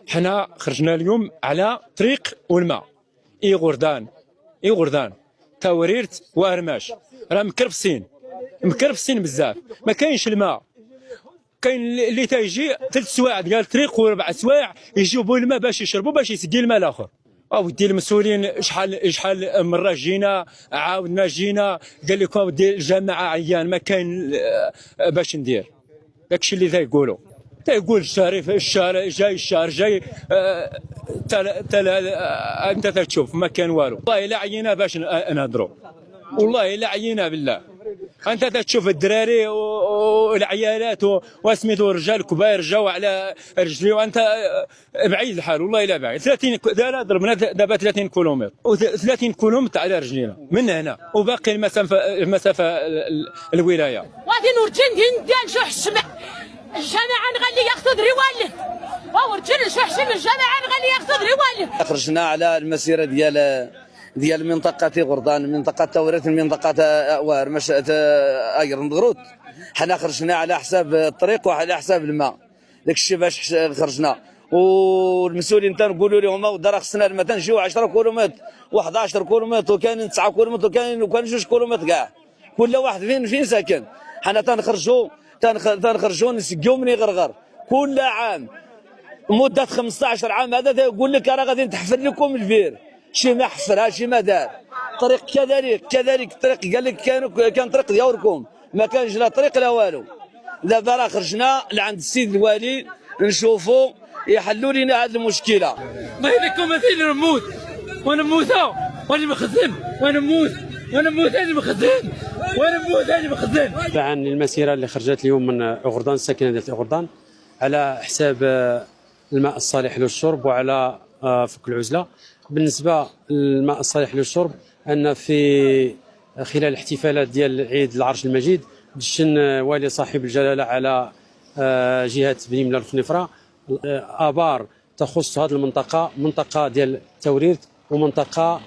حنا خرجنا اليوم على طريق والماء غردان توريرت وارماش، راه مكرفسين بزاف، ما كاينش الماء. كاين اللي تيجي 3 سوايع ديال الطريق و4 سوايع يجيبوا الماء باش يشربوا باش يسقي الماء الاخر. ودي المسؤولين شحال مره جينا عاودنا جينا، قال لكم ودي الجماعه عيان ما كاين باش ندير. داكشي اللي تيقولوا الشهر جاي انت تشوف ما كان والو. والله الا عينا باش نهضروا، والله الا عينا بالله. انت تشوف الدراري والعيالات وسميتو الرجال كبار جاو على رجلي، وانت بعيد الحال والله الا بعيد. 30 ضربنا دابا 30 كيلومتر و30 كيلومتر على رجلينا من هنا، وباقي المسافه الولايه. غادي نرجن ديال شو حشمه الجماعه نغلي ياخذ روالد ورجل شو حشم الجماعه نغلي ياخذ روالد. خرجنا على المسيره ديال منطقه غردان، منطقه توريت، منطقه وارماش، ايرندغروت. حنا خرجنا على حساب الطريق وعلى حساب الماء، داك الشيء باش خرجنا. والمسؤولين تنقولوا لهم ودار خصنا لما تنجيو 10 كيلومتر و11 كيلومتر وكاين 9 كيلومتر وكاين 2 كيلومتر كاع، كل واحد فين ساكن. حنا تنخرجوا نسقيو من غرغر كل عام مده 15 عام. هذا يقول لك راه غادي نتحفر لكم البير، شي ما حفرها شي ما دار. طريق كذلك الطريق قال لك كان طريق ديالكم، ما كانش لا طريق لا والو. دابا راه خرجنا لعند السيد الوالي نشوفوا يحلوا لنا هذه المشكله. ما لكم مثيل نموت ونموتها وانا مخزن ونموت انا مخزن ونموت انا مخزن. عن المسيره اللي خرجت اليوم من غردان، الساكنه ديال غردان، على حساب الماء الصالح للشرب وعلى فك العزله. بالنسبه للماء الصالح للشرب، ان في خلال الاحتفالات ديال عيد العرش المجيد دشن والي صاحب الجلاله على جهه بني ملال الخنيفره ابار تخص هذه المنطقه، منطقه ديال توريرت ومنطقه